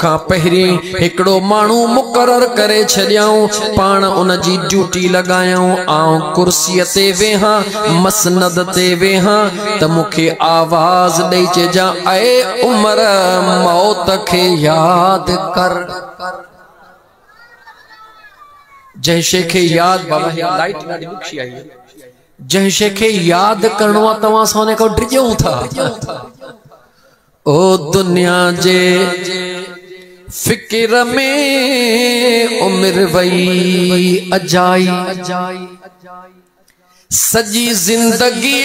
खां पहिरीं हिकड़ो मानू मुकर्रर करे छड्याऊं पाण उन जी ड्यूटी लगायाऊं आऊं कुर्सी ते वेहा मसनद ते वेहा त मुखे आवाज दई चेजा ए उमर मौत के याद कर जय शेख याद बाबा लाइट ॾाढी ॾुखी आई है जय शेख याद करणो आहे तवां सोने को ड्रिजूं था ओ दुनिया जे फिक्र में उम्र वई अजाई सजी जिंदगी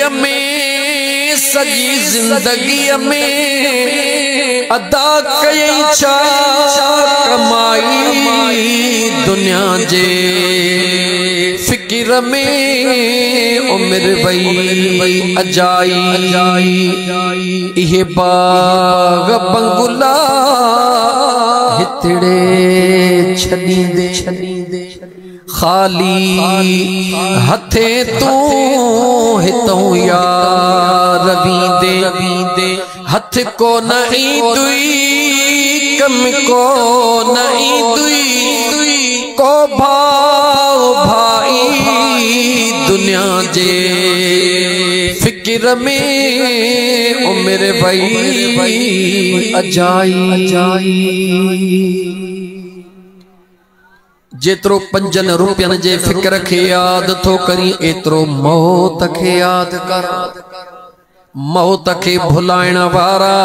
में अदा कई छा कमाई दुनिया जे फिक्र में उम्र वई अजाई इहे बाग बंगुला हितड़े छॾींदे खाली हथे तू हितों यार रवींदे हथ को नहीं दुई कम को नहीं दुई को भाव भाई दुनिया जे फिक्र में उम्र वई अजाई जेतरो पंजन रुपयन जे फिक्र के याद थो करी एतरो मौत के याद कर मौत के भुलाइण वारा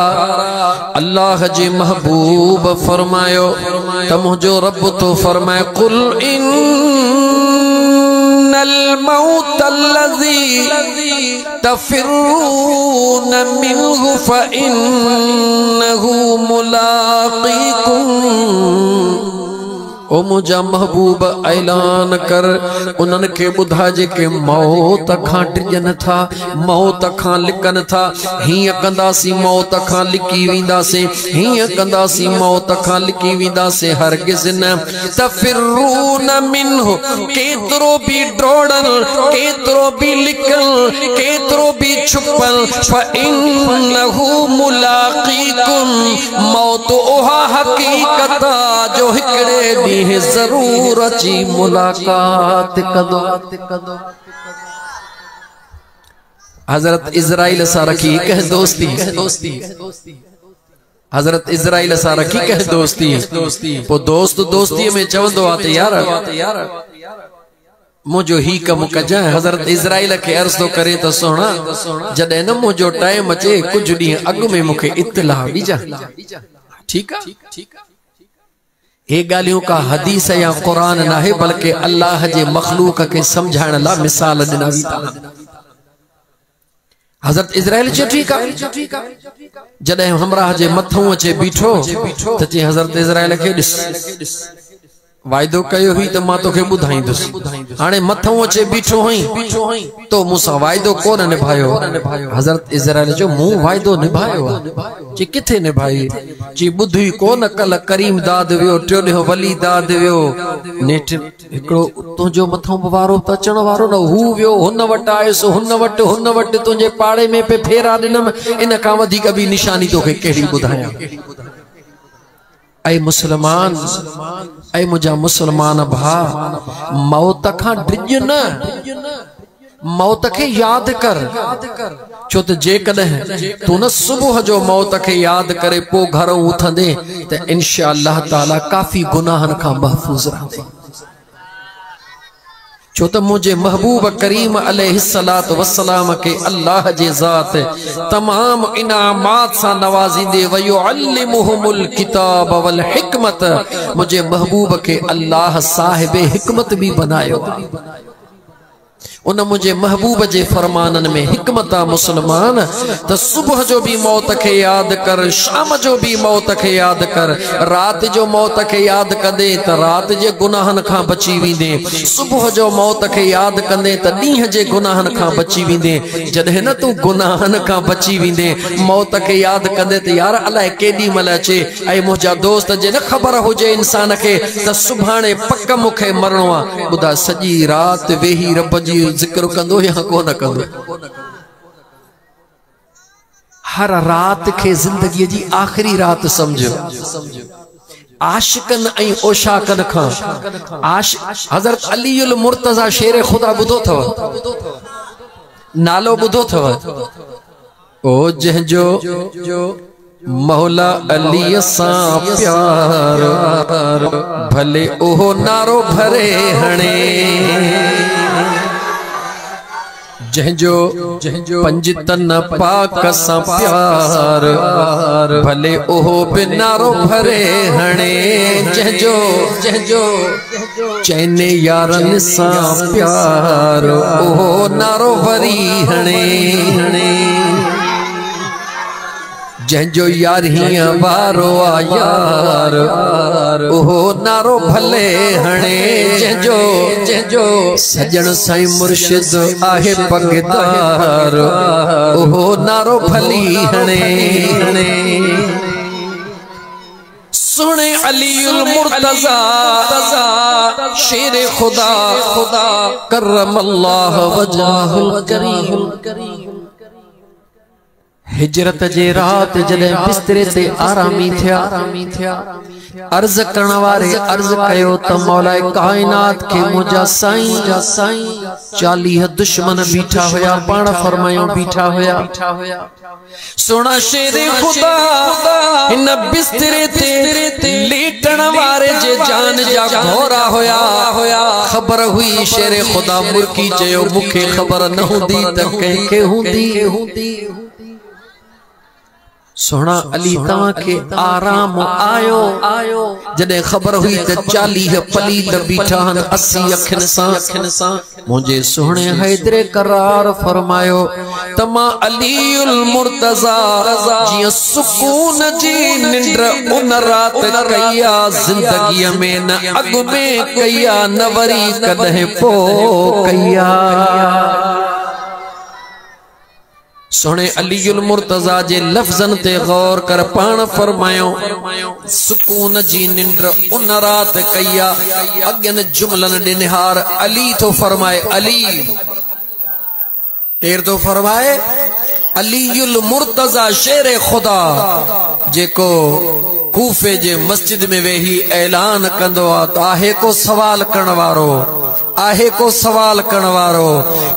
अल्लाह जे महबूब फरमायो त मुझो रब तो फरमाए कुल इन्नल मौत अल्लज़ी तफिरून मिन्हु फइन्नहु मुलाक़ीकुम ओ मुझा महबूब ऐलान कर उन्हन के बुधाजे के मौत खां टिजन था मौत खां लिकन था हिय कंदासी मौत खां लिकी विंदासे हिय कंदासी मौत खां लिकी विंदासे हरगिज़ न तफिरून मिन्हु केतरो भी ड्रोड़न केतरो भी लिकन केतरो भी छुपन फइन्नहु मुलाक़ीकुम मौत ओहा हकीकत जो हिकड़े दी जरूर अची मुलाकात कदो हजरत इज़राइल सा रखी कह दोस्ती हजरत इज़राइल सा रखी कह दोस्ती पो दोस्त दोस्ती में चवंदो आ ते यार मुझो ही कम कजा हजरत इज़राइल के अर्ज तो करे तो सोना जडे न मुझो टाइम अचे कुछ डी अग में मुखे इत्तला दीजा ठीक है ये गालियों का हदीस या कुरान ना है बल्कि अल्लाह जे मखलूक के समझाने ला मिसाल दिना हजरत इज़राइल जो ठीक है जडे हमरा जे मथों अचे बीठो त जे हजरत इज़राइल के दिस वायदो कयो ही तो मां तोखे बुधाईंदुस हाने मथों अचे बीठो हई तो मुसा वायदो कोन निभायो हजरत इज़राइल जो मुंह वायदो निभायो जी किथे निभाई जी बुधी कोन कल करीम दाद वियो टियों वली दाद वियो नेठ एकड़ो तुजो मथों वारो त अचण वारो न हु वियो हुन वट आयसो हुन वट तुजे पाड़े में पे फेरा दिनम इन का वधिक भी निशानी तोखे केड़ी बुधाया ऐ मुसलमान ऐ मुझा मुसलमान भा मौत खां डिज न मौत के याद कर छो त जे कदह तू न सुबह जो मौत के याद करे पो घर उथंदे त इंशाअल्लाह ताला काफी गुनाहन खां महफूज रहंदे छो त मुझे महबूब करीम अलैहिस्सलातु वस्सलाम के अल्लाह जे ज़ात तमाम इनामात सा नवाजिंदे व युअल्लिमुहुमुल किताब वल हिकमत मुझे महबूब के अल्लाह साहिब हिकमत भी बनायो उन मुझे महबूब जे फरमानन में हिकमत मुसलमान तो सुबह जो भी मौत के याद कर शाम जो भी मौत के याद कर रात जो मौत के याद कंदे तो रात जे गुनाहन खां बची विंदे सुबह जो मौत के याद कंदे तो ॾींहं जे गुनाहन खां बची विंदे जॾहिं न तू गुनाहन खां बची विंदे मौत के याद कंदे तो यार अलाए केॾी महिल अचे ऐं मुंहिंजा दोस्त जे न ख़बर हुजे इंसान के तो सुभाणे पक मूंखे मरणो आहे ॿुधा सॼी रात वेही रब जी जिक्र कंदो या कोन कंदो हर रात के जिंदगी जी आखिरी रात समझो आशिकन ऐं ओशाकन खां हज़रत अलीउल मुर्तज़ा शेर खुदा बुधो थव, नालो बुधो थव। ओ जंहिंजो मौला अली सां प्यार, भले ओहो नारो भरे हणे। जंहिंजो पंजतन पाक सां प्यार, भले ओहो बि नारो भरे हणे। जंहिंजो चैने यारन सां प्यार, ओहो नारो भरी हणे। जंहिंजो यारहीं वारो आ यार, ओहो नारो भले हणे। जंहिंजो सजण साईं मुर्शिद आहे पगदार, ओहो नारो भली हणे। सुने अलीउल मुर्तज़ा शेर खुदा करमल्लाह वजहुल करीम। हिजरत जे रात जॾहिं बिस्तरे ते आरामी थिया, अर्ज करण वारे अर्ज कयो त मौलाए कायनात के मुंहिंजा साईं 40 दुश्मन बीठा हुया, पाण फरमायो बीठा हुया। सोना शेरे खुदा हिन बिस्तरे ते लेटण वारे जे जान जा घोरा हुया। ख़बर हुई शेरे खुदा मुर्की चयो मूंखे ख़बर न हूंदी त कंहिंखे हूंदी। सोना अली तव्हां के आराम आयो जॾहिं ख़बर हुई त 40 पलील बीठा आहिनि 80 अखियुनि सां। मुंहिंजे सुहिणे हैदरे करार फरमायो त मां अलीउल मुर्तज़ा जीअं सुकून जी निंड उन रात कई आ, ज़िंदगीअ में न अॻु में कई आ, न वरी कॾहिं पोइ कई आ। सोने अलीउल मुर्तज़ा जे लफ्ज़न ते गौर कर, पाण फरमायो सुकून जी निंड उन रात कई आ। अॻियनि जुमलन ॾे निहार, अली तो फरमाए, अली केर तो फरमाए? अलीउल मुर्तज़ा शेर खुदा जेको कूफे जे मस्जिद में वेही ऐलान कंदो आ त आहे को सवाल करण वारो, आहे को सवाल करण वारो।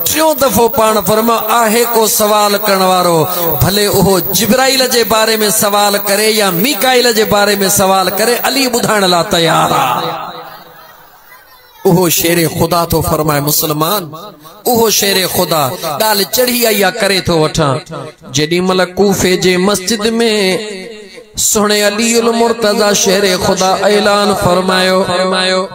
टियों दफ़ो पाण फरमा आहे को सवाल करण वारो, भले उहो जिब्राइल जे बारे में सवाल करे या मीकाइल जे बारे में सवाल करे, अली ॿुधाइण लाइ तैयार आ। उहो शेर खुदा तो फरमाए मुसलमान, उहो शेर खुदा ॻाल्हि चढ़ी आई करे तो वठां। जेॾी महिल कूफे जे मस्जिद में सुने अलीउल मुर्तज़ा शेर खुदा ऐलान फरमायो,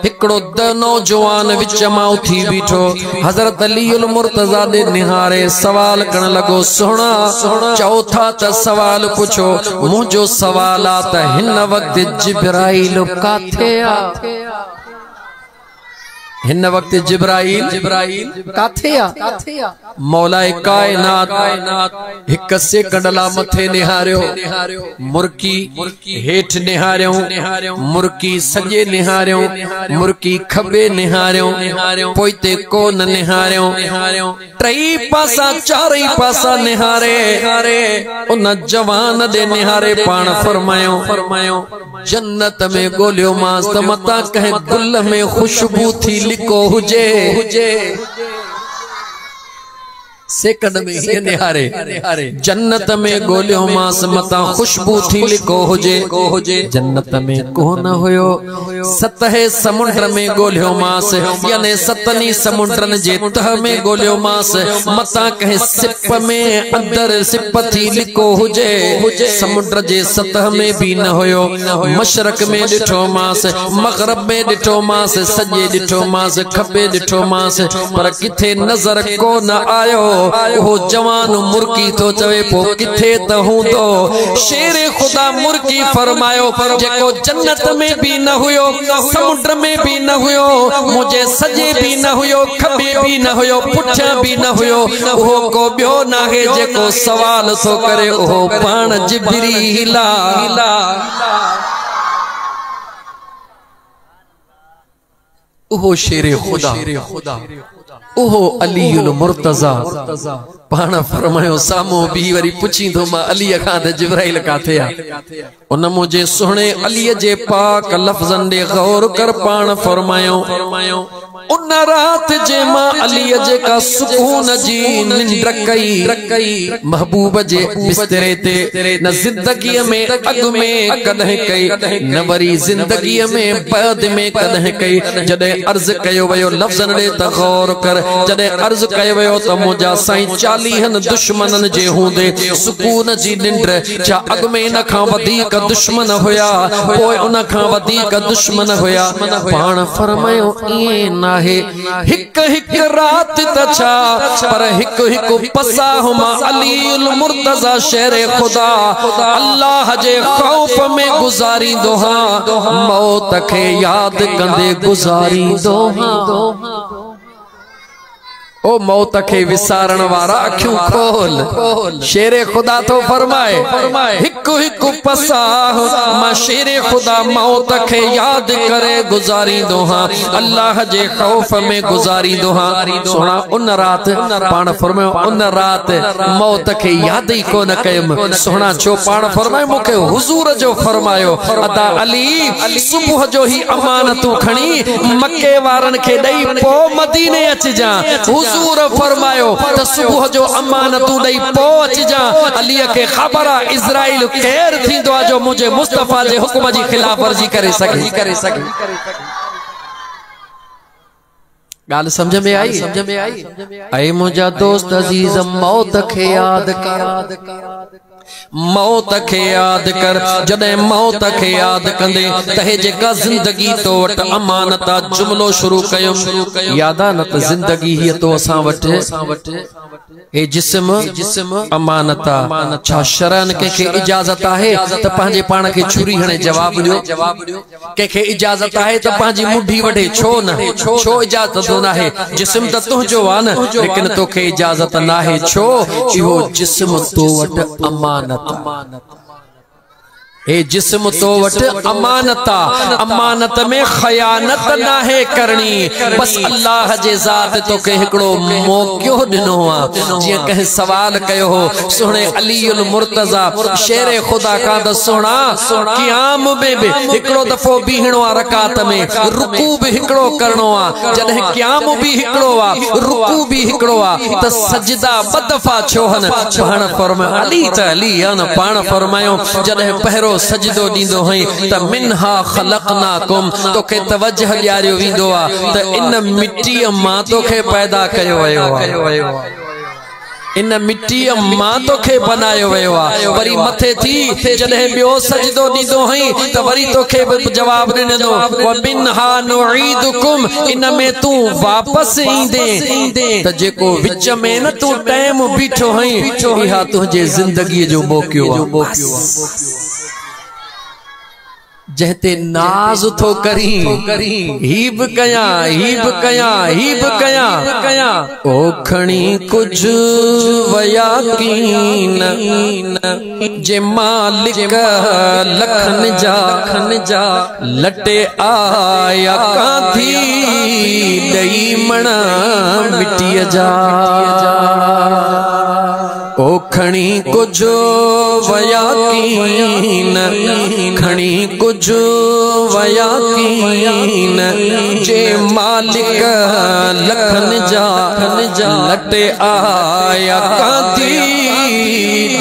हिकड़ो नौजवान विच मां उथी बीठो, हज़रत अलीउल मुर्तज़ा दे निहारे सवाल करण लगो। सुना चओ था त सवाल पुछो, मुंहिंजो सवाल आ त हिन वक्त जिब्राइल काथे आ? हिन वक्त जिब्राइल काथे आ? मौलाए कायनात हिक सेकंड ला मथे निहारियो, मुर्की हेठ निहारियो, मुर्की सजे निहारियो, मुर्की खबे निहारियो, पोइते कोन निहारियो, टई पासा चारई पासा निहारे। उन जवान दे निहारे पाण फरमायो जन्नत में गोलियो मास त मता कहे गुल में खुशबू थी लिको हुजे। सेकंड में ही निहारे जन्नत में गोलियो मास मता खुशबू थी लिको हुजे। जन्नत में कोन हुयो, सतहे समुंड में गोलियो मास, यानी सतनी समुंडन जे तह में गोलियो मास, मता कहे सिप में अंदर सिप थी लिको हुजे। समुंड जे सतह में भी न हुयो, मशरक में ॾिठो मास, मगरब में ॾिठो मास, सजे ॾिठो मास, खबे ॾिठो मास, पर किथे नजर कोन आयो। वो जवान मुर्की तो चवे पो किथे त हूंदो। शेर खुदा मुर्की फरमायो जेको जन्नत में भी न हुयो, समुद्र में भी न हुयो, मुझे सजे भी न हुयो, खबे भी न हुयो, पुठिया भी न हुयो, वो को बियो ना है जेको सवाल तो करे, वो पाण जिब्रील उहो शेरे खुदा उहो अलीउल मुर्तजा पाण फरमायो सामो बी वरी पुछी तो मां अली खां त जिब्राइल काथे आ उन मुझे सुहणे अली जे पाक लफ्ज़न दे गौर कर पाण फरमायो उन रात जे मां अली जे का सुकून जी निंद्र कई महबूब जे बिस्तरे ते न जिंदगी में अग में कदह कई न वरी जिंदगी में बाद में कदह कई जदे अर्ज कयो वयो लफ्ज़न दे त गौर कर जदे अर्ज कयो वयो त मुजा साईं 40 दुश्मनन जे होंदे सुकून जी निंद्र छा अग में इन खां वधीक दुश्मन होया कोई उन खां वधीक दुश्मन होया पाण फरमायो इए नाहे हिक हिक रात त छा पर हिक हिक पसा हुमा अलीउल मुर्तजा शेरे खुदा अल्लाह जे खौफ में गुजारी दोहा मौत के याद कंदे गुजारी दोहा ओ मौत के विसारण वारा अखियों खोल शेरे खुदा तो फरमाए हिक हिक पसा मां शेरे खुदा मौत के याद करे गुजारी दोहा अल्लाह जे खौफ में गुजारी दोहा सोना उन रात पाण फरमायो उन रात मौत के याद ही कोन कयम सोना छो पाण फरमाए मुके हुजूर जो फरमायो अदा अली सुबह जो ही अमानतू खणी मक्के वारन के दई पो मदीने अच जा हुजूर फरमायो त सुबह जो अमानतू दई पो अच जा अली के खबर इजराइल खैर थींदो जो मुझे मुस्तफा जे हुक्म जी खिलाफ वर्जी करे सके गाल समझ में आई ऐ मुझा दोस्त अजीज मौत के याद कर मौत के याद कर जदे मौत के याद कंदे तहे जेका जिंदगी तो वट अमानता जुमलो शुरू कयो यादा न त जिंदगी ही तो असा वट ए जिस्म अमानता छा शरन के इजाजत है त पांजे पाण के छुरी हणे जवाब दियो के इजाजत है त पांजी मुठी वढे छो न छो इजाजत तो ना है जिस्म त तुजो आ न लेकिन तो के इजाजत ना है छो इहो जिस्म तो वट अमानत ए जिस्म तो वट अमानत में खयानत ना है करनी बस अल्लाह जे जात तो के हिकड़ो मौको दिनो आ जे कह सवाल कयो हो सुने अलीउल मुर्तजा शेरे खुदा का द सोना क़याम में भी हिकड़ो दफो बीहणो आ रकात में रुकू भी हिकड़ो करनो आ जदे क़याम भी हिकड़ो आ रुकू भी हिकड़ो आ त सजदा बदफा छोहन पाण फरमा अली त अली न पाण फरमायो जदे पहरो सजदो दींदो हई त मिनहा खलकनाकुम तो के तवज्जह ॾियारियो वेंदो आ त इन मिट्टी मां तो के पैदा कयो वयो इन मिट्टी मां तो के बनायो वयो आ वरी मथे थी जदे बियो सजदो दींदो हई त वरी तो के जवाब ॾिनो व मिनहा नुईदुकुम इन में तू वापस ईंदे त जेको विच में न तू टाइम बीठो हई इहा तुझे जिंदगी जो मौक़ो आ जहते नाज तो करी हीब कया ओ खणी कुछ वया कीन जे मालिक लखन जा लटे आया काथी दई मणा मिट्टी जा ओ खणी कुछ वया कीन खणी कुछ वया कीन जे मालिक लखन जा लटे आया काती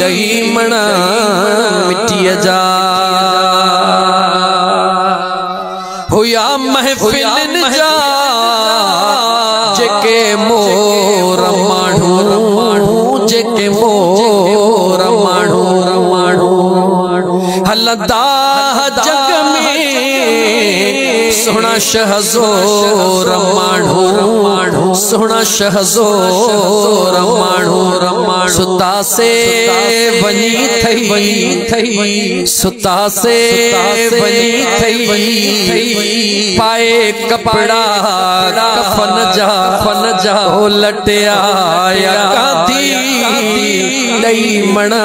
दही मणा मिट्टी जा हुया महफिलन जा जेके मोर माण्हू जेके मोर माण्हू हलदा जग में सोना शहज़ोर माण्हू सोना शहज़ोर माण्हू सुता से वनी थई सुता से वनी थई पाए कपड़ा कफन जा लटे आया काती दई मणा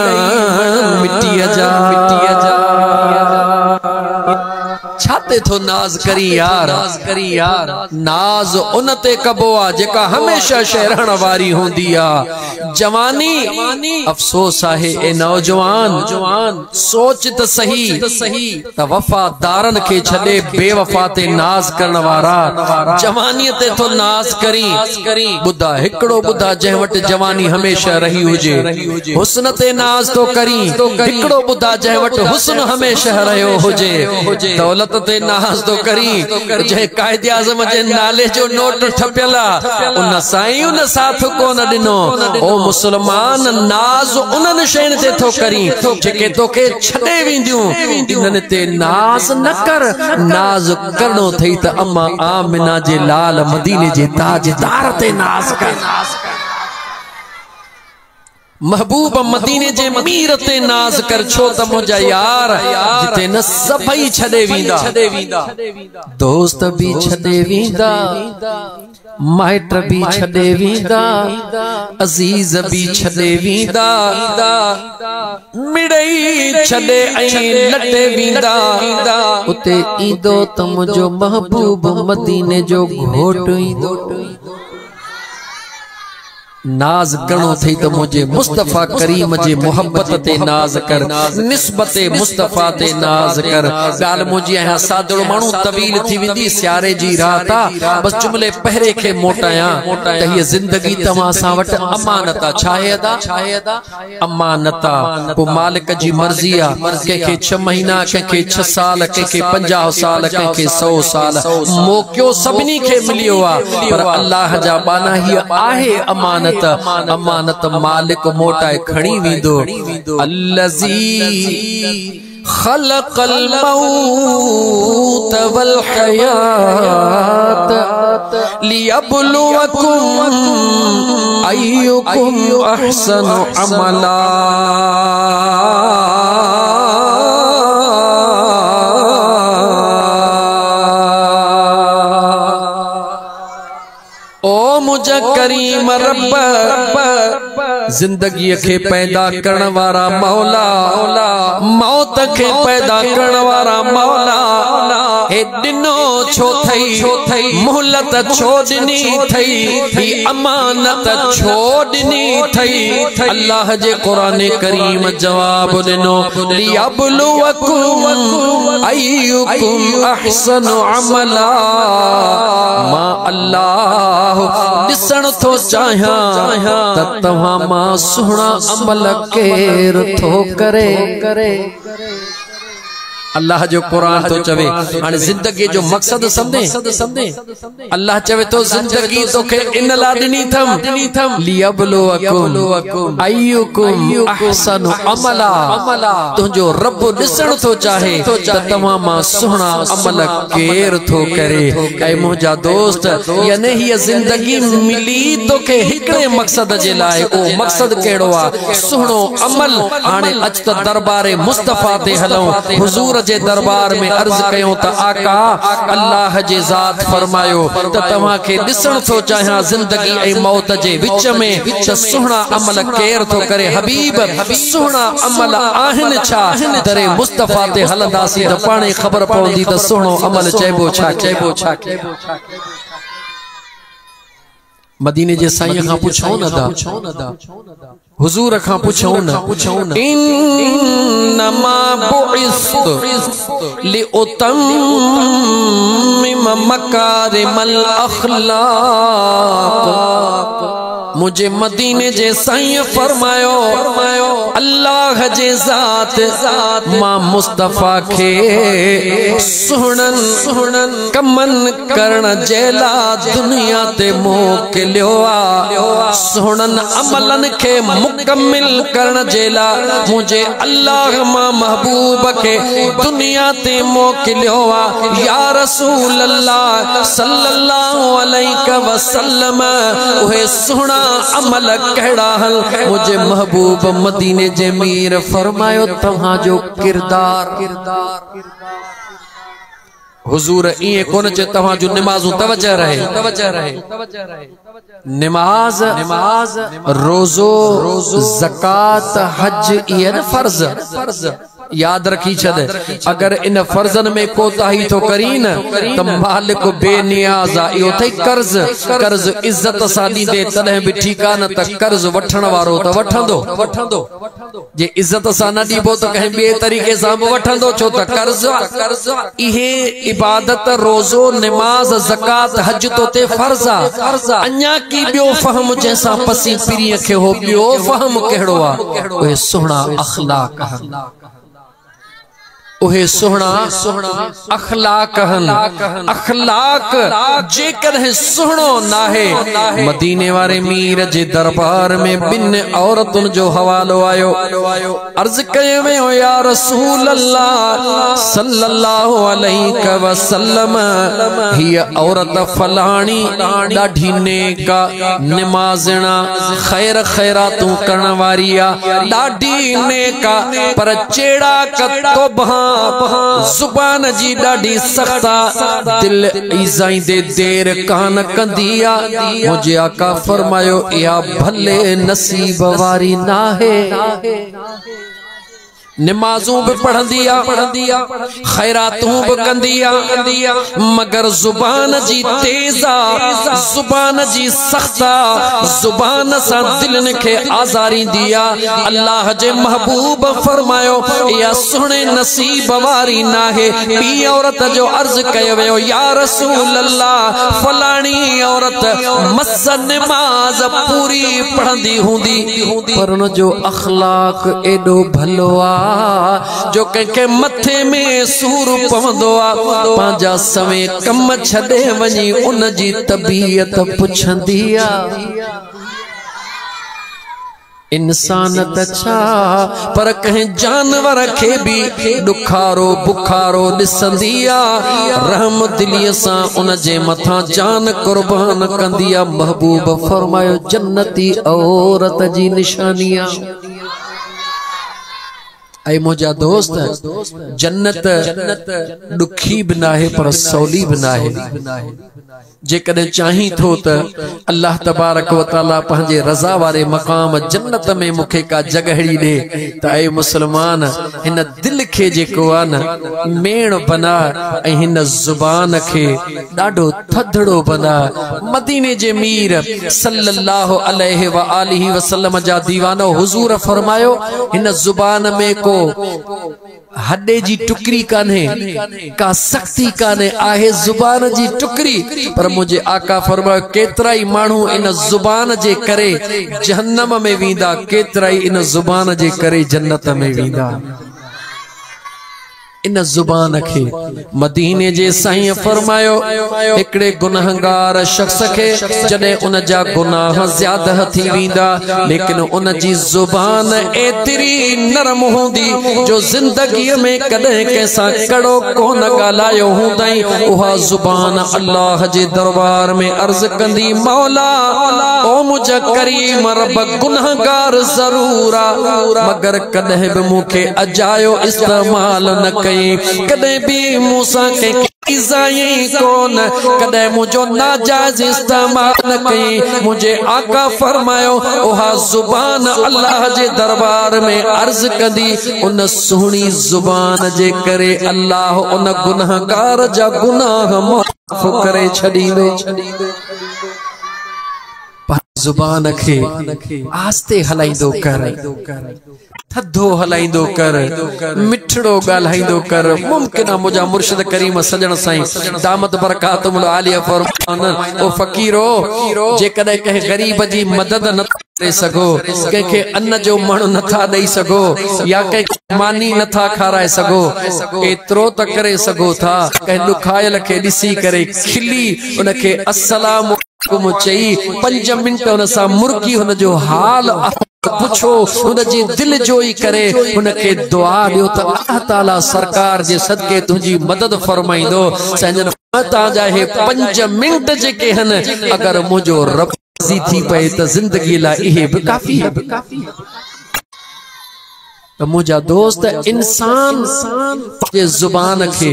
मिट्टी जा ते थो नाज करी यार, नाज उन ते कबो आ जेका हमेशा शहरण वारी होंदी आ। जवानी अफसोस आहे ए नौजवान, सोच त सही त वफादारन के छड़े बेवफा ते नाज करण वारा जवानी ते थो नाज करी। बुधा हिकड़ो बुधा जै वट जवानी हमेशा रही हुजे हुस्न ते नाज तो करी, हिकड़ो बुधा जै वट हुस्न हमेशा रहियो हुजे दौलत ते नाज तो करी। जै कायदे आज़म जे नाले जो नोट ठपियला उन साईं उन साथ कोन दिनो। ओ मुसलमान, नाज उन शैन ते थो करी जेके तोखे छडे विंदियूं, इनन ते नाज न कर। नाज करणो थई त अम्मा आमिना जे लाल मदीने जे ताजदार ते नाज कर। महबूब मदीने जे मीर ते नाज कर, छो त मुंहिंजा यार जिते न सभई छडे वींदा, दोस्त भी छडे वींदा, माइट भी छडे वींदा, अजीज भी छडे वींदा, मिड़ई छडे ऐं लटे वींदा। उते ईंदो त मुंहिंजो महबूब मदीने जो घोट ईंदो। नाज करणो थई त मुझे मुस्तफा करीम जे मोहब्बत ते नाज कर, निस्बत मुस्तफा ते नाज कर। गाल मुझे यहाँ सादड़ो मानू तवील थी विंदी सियारे जी राता, बस जुमले पहरे के मोटाया त ये जिंदगी तवा सा वट अमानता छायदा अमानता को मालिक जी मर्जी आ। के 6 महीना, के 6 साल, के 50 साल, के 100 साल मौको सबनी के मिलियो आ, पर अल्लाह जा बाना ही आहे अमानत। अमानत मालिक मोटाए खणी वींदो। अल्लज़ी खलक़ल मौत वल हयात लियब्लुवकुम अय्युकुम अहसनु अमला। ओ मुझे करीम रब, जिंदगी के पैदा करण वारा मौला, मौत के पैदा करण वारा मौला, हे दिनो छो थई, मोहलत छो दिनी थई, ही अमानत छो दिनी थई। अल्लाह जे कुरान करीम जवाब दिनो, लियब्लुवकुम अय्युकुम अहसनु अमला। मां अल्लाह दिसण थो चाहियां त तव्हां मां सुहिणा अमल केर थो करे। अल्लाह जो कुरान तो चवे हाणे जिंदगी जो मकसद समझे। अल्लाह चवे तो जिंदगी तोखे इन ला दिनी थम लियब्लुवकुम अय्युकुम अहसनु अमला। तुझो रब दिसण तो चाहे त तव्हां मां सुहिणा अमल केर थो करे। ऐ मुंहिंजा दोस्त, याने हीअ जिंदगी मिली तोखे हिकिड़े मकसद जे लाइ। ओ मकसद कहिड़ो आ? सुहिणो अमल। हाणे अच त दरबारे मुस्तफा ते हलूं, हुजूर जे दरबार में अर्ज कयो त आका अल्लाह जे ज़ात फरमायो त तव्हां खे ॾिसण थो चाहियां जिंदगी ऐं मौत जे विच में त सुहिणा अमल केर थो करे। हबीब सुहिणा अमल आहिनि छा? दरे मुस्तफा ते हलंदासीं त पाणे ख़बर पवंदी त सुहिणो अमल चइबो छा। मदीने जे साईं खां पुछो न दा, हुजूर खां पुछो न। इन्नमा बुइस्तु लिउतम्मिम मकारिमल अखलाक। मुझे मदीने जे साईं फरमायो, अल्लाह जे ज़ात मां मुस्तफा के सुहणन कमन करण जेला दुनिया ते मोकिलियो आ। सुहणन अमलन के मुकम्मिल करण जेला मुझे अल्लाह मां महबूब के दुनिया ते मोकिलियो आ। या रसूल अल्लाह सल्लल्लाहु अलैहि वसल्लम उहे सुहणा अमल कहिड़ा हल? मुझे महबूब मदीने जे मीर फरमायो तव्हां जो किरदार। हुजूर इए कोन चे तव्हां जो नमाज़ तवज्जो रहे। नमाज, रोजो, ज़कात, हज इए न फर्ज। याद रखी छद अगर इन फर्जन में कोताही तो करी न तो मालिक बेनियाज़ा इहो थई कर्ज कर्ज इज्जत सां ॾींदे तॾहिं बि ठीकु आहे न त कर्ज वठण वारो त वठंदो जे इज्जत सां न ॾीबो त कंहिं ॿिए तरीक़े सां बि वठंदो छो त कर्ज इहे इबादत रोज़ो निमाज़ ज़कात हज तो ते फर्ज़ आहे अञा की ॿियो फ़हम जंहिंसां पसी पीरीअ खे हो ॿियो फ़हम कहिड़ो आहे उहे सुहिणा अख़लाक उहे सुहिणा अख़लाक अख़लाक जेकॾहिं सुहिणो नाहे मदीने वारे मीर जे दरबार में ॿिन औरतुनि जो हवालो आयो अर्ज़ कयो वियो या रसूल अल्लाह सल्लल्लाहु अलैहि वसल्लम हीअ औरत फलाणी ॾाढी नेक निमाज़िणा ख़ैर ख़ैरातूं करण वारी आहे ॾाढी नेक पर चेड़ा कतोबहा जुबान जी ॾाढी सख्त दिल ईज़ाईंदे देर कान कंदी आहे मुझे आका फरमायो इहा भले नसीब वारी नाहे निमाज़ूं भी पढ़ंदी आ खैरातूं भी कंदी आ मगर जुबान जी तेज़ा जुबान जी सख्ता जुबान सा दिलन के आज़ारी दिया अल्लाह जे महबूब फरमायो या सुने नसीब वारी नाहे बी औरत जो अर्ज कयो वियो या रसूल अल्लाह फलानी औरत मस नमाज पूरी पढ़ंदी हुंदी पर उन जो अखलाक एडो भलो आ जो के मथे में सूर पवंदो आ पांजा समय कम छडे वनी उन जी तबीयत पुछंदी आ इंसान तछा पर कहीं जानवर के भी दुखारो बुखारो दिसंदी आ रहम दिलिय सा उन जे मथा जान कुर्बान कंदी आ महबूब फरमायो जन्नती औरत जी निशानिया ऐ मुझा दोस्त जन्नत दुखी भी ना है पर सौली भी ना है जेकॾहिं चाही थो त अल्लाह तबारक व तआला पंहिंजे रज़ा वारे मक़ाम जन्नत में मूंखे का जगहड़ी ॾे त ऐ मुसलमान हिन दिल खे जेको आहे न मेण बना ऐं हिन ज़ुबान खे ॾाढो थधड़ो बना मदीने जे मीर सल्लल्लाहु अलैहि व आलिहि वसल्लम जा दीवानो हुजूर फरमायो हिन ज़ुबान में को हड्डे जी टुकड़ी काने का सख्ती काने आहे जुबान जी टुकड़ी पर मुझे आका फरमायो केतराई मानू इन जुबान जे करे जहन्नम में वींदा केतराई इन जुबान जे करे जन्नत में वींदा इन जुबान के मदीने जे साईं फरमायो एकड़े गुनहगार शख्स के जडे उन जा गुनाह ज्यादा थी वींदा लेकिन उन जी जुबान एतरी नरम होंदी जो जिंदगी में कदे कैसा कड़ो कोन गालायो हुंदई उहा जुबान अल्लाह जे दरबार में अर्ज कंदी मौला ओ मुझ करीम रब गुनहगार जरूर मगर कदे भी मुखे अजायो इस्तेमाल न कदे भी मूसा के कौन कदे मुझो नाजायज इस्तेमाल न कई मुझे आका फरमायो ओहा जुबान अल्लाह जे दरबार में अर्ज कंदी उन सुहनी जुबान जे करे अल्लाह उन गुनहगार जा गुनाह माफ करे छडींदो जुबान के आस्ते हलाइंदो कर थधो हलाइंदो कर मिठड़ो गालाइंदो कर मुमकिन है मुझा मुर्शिद करीम सजन साईं दामत बरकातुल आलिया फरमान ओ फकीरो जे कदे कहे गरीब जी मदद न करे सगो के अन्न जो मण न था दई सगो या के मानी न था खाराए सगो एतरो त करे सगो था कह दुखायल के दिसी करे खिली उनके अस्सलाम चई 5 मिनट उन सा मुर्गी उन जो हाल पुछो उन जी दिल जोई करे उनके दुआ दियो त अल्लाह ताला सरकार जे सदके तुझी मदद फरमाइंदो संजन ता जाए 5 मिनट जे के हन अगर मुझो रब राज़ी थी पए त जिंदगी ला इहे भी काफी है मुझा दोस्त इंसान जे जुबान के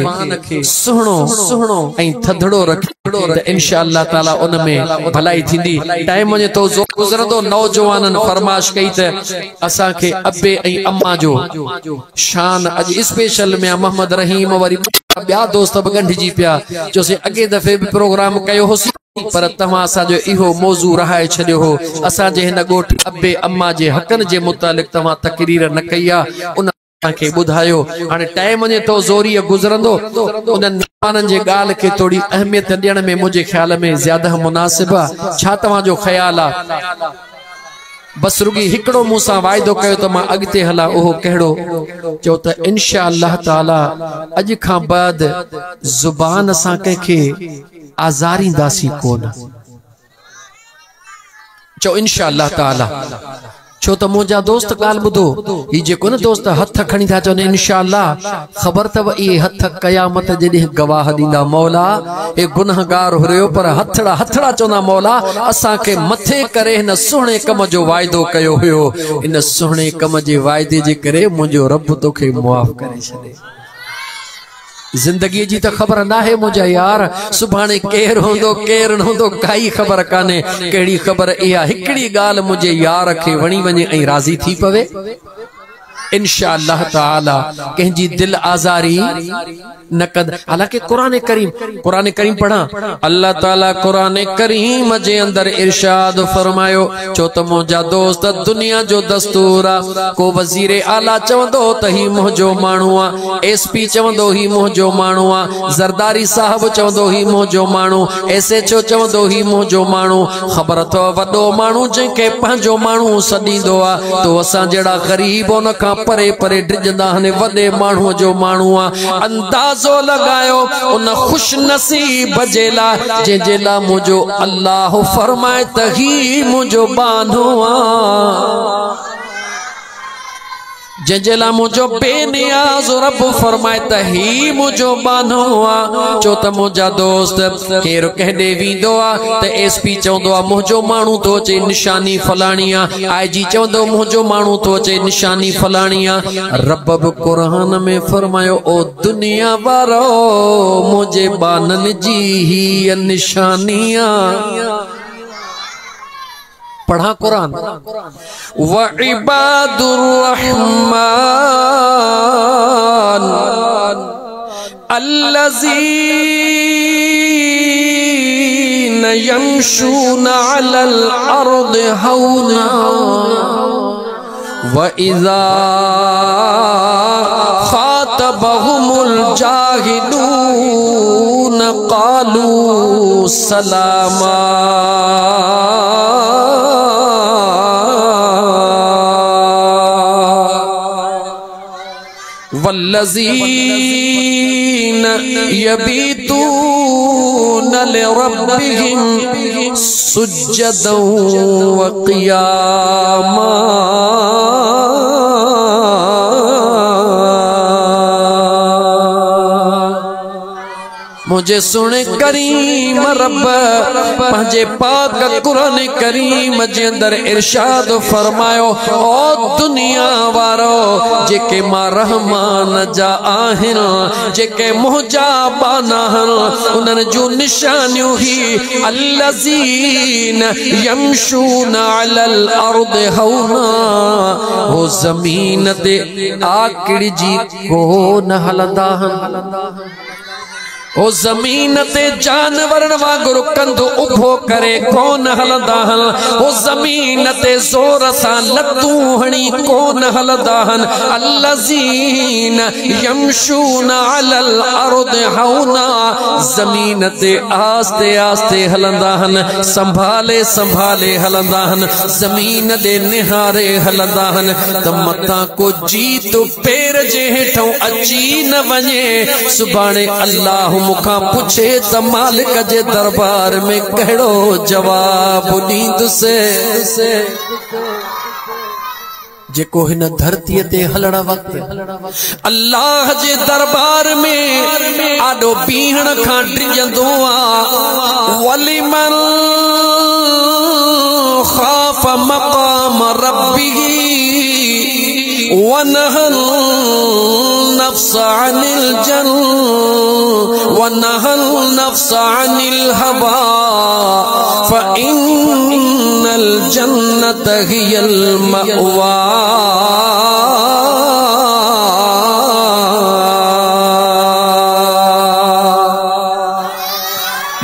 सुहणो ऐं थधड़ो रखे इंशाअल्लाह ताला उनमें भलाई थींदी। टाइम जे तो गुज़रंदो नौजवानन फरमाश कई त असा के अब्बे ऐं अम्मा जो शान अज स्पेशल में मोहम्मद रहीम वरी ॿिया दोस्त बि ॻंढिजी पिया चोसे अॻे दफ़े भी प्रोग्राम कयो होसीं पर तव्हां असांजो इहो मौज़ू रहाए छॾियो हो। असांजे हिन ॻोठ अब्बे अम्मा जे हक़नि जे मुतालिक़ तव्हां तकरीर न कई आहे उन के बुधायो। हाणे टाइम जे तो ज़ोरी गुज़रंदो उन्हनि मेहमाननि जे ॻाल्हि खे थोड़ी अहमियत ॾियण में मुंहिंजे ख्याल में ज़्यादा मुनासिब आहे। छा तव्हांजो ख्याल आहे? बस रुगी हिकड़ो मूसा वायदो कयो तो मां अगते हला ओहो कहड़ो चो त इंशाअल्लाह ताला अज खां बाद जुबान असा के आज़ारींदासी कोन। चो इंशाअल्लाह ताला छो तो मुझा दोस्त गाल बुधो ही जेको न दोस्त हथ खणी था चवनि इंशाअल्लाह खबर तव ये हथ कयामत जॾहिं गवाह दींदा मौला ए गुनहगार हुरियो पर हथड़ा हथड़ा चवंदा मौला असा के मथे करे न सुहणे कम जो वायदो कयो हुयो इन सुहणे कम जे वायदे जे करे मुझो रब तोखे मुआफ़ करे छॾे। जिंदगी जी तो खबर ना है मुझे यार सुभाणे केर होंदो केर न होंदो काई खबर काने केड़ी खबर इहा हिकड़ी गाल मुझे यार के वणी वने ऐं राजी थी पवे इंशाअल्लाह ताला कंहिंजी दिल आज़ारी न कद। हालांकि कुरान करीम पढ़ा अल्लाह ताला कुरान करीम जे अंदर इरशाद फरमायो छो त मुंहिंजा दोस्त दुनिया जो दस्तूर आ को वजीर आला चवंदो त ही मुंहिंजो माण्हू आ एसपी चवंदो ही मुंहिंजो माण्हू आ जरदारी साहब चवंदो ही मुंहिंजो माण्हू एसएचओ चवंदो ही मुंहिंजो माण्हू ख़बर अथव वॾो माण्हू जंहिंखे पंहिंजो माण्हू सॾींदो आ तो असां जहिड़ा ग़रीब उन खां परे परे डिजंदा हने वॾे माण्हू जो माण्हू आ। अंदाज़ो लगायो उन खुश नसीब जेला जेला मुझो अल्लाह फरमाए त ही मुझो बानो आ जेला मुझो बेनियाज रब फरमाए त ही मुझो बानो आ। चो त मुझा दोस्त केर कहडे वींदो आ त एसपी चवंदो आ मुझो माण्हू तो चे निशानी फलाणी आ आईजी चवंदो मुझो माण्हू तो चे निशानी फलाणी आ। रब भी कुरान में फरमायो ओ दुनिया वारो मुझे बानन जी ही निशानी आ। पढ़ा कुरान व इबादुर रहमान अल्लज़ीना यमशूना अलल अर्द हौना व इज़ा खातबहुमुल जाहिलून क़ालू सलामा। वल्लज़ीन यबीतून लिरब्बिहिम सुज्जदन व क़ियामा। मुझे सुने करीम रब पंहिंजे पाक कुरान करीम जे अंदर इरशाद फरमायो ओ दुनिया वारो जेके मां रहमान जा आहिन जेके मुंहिंजा बाना उन्हनि जूं निशानियूं ही अल्लज़ीन यमशूना अलल अर्द हौना हो ज़मीन ते आकड़ी जी कोन हलंदा ओ जमीन ते जानवरन वांगुरु कंधु उभो करे कोन हलंदा हन ओ जमीन ते जोर सां लतूं हणी कोन हलंदा हन। अल्लज़ीन यमशून अलल अर्द हौना जमीन ते आस्ते आस्ते हलंदा हन संभाले संभाले हलंदा हन जमीन दे निहारे हलंदा हन त मतां को जीत पैर जे हेठों अची न वञे सुभाणे अल्लाह मुखा पूछे त मालिक जे दरबार में कहिड़ो जवाब ॾींदुसे। जेको हिन धरती ते हलण वक्त अल्लाह जे दरबार में आडो बीहण खां डिजंदो आ। वलिमन खाफ मकाम रब्बिही व वनहल नफ्स अनिल जन वनहल नफ्स अनिल हवा फ़इन्नल जन्नत हियल मअवा।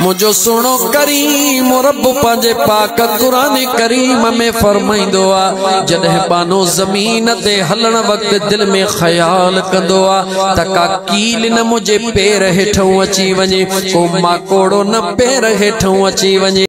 मुझो सुनो करीम रब पंजे पाक कुरान करीम में फरमाइंदो आ जॾहिं बानो ज़मीन ते हलण वक्त दिल में ख्याल कंदो आ त का कील न मुझे पैर हेठों अची वञे, को माकोड़ो न पैर हेठों अची वञे।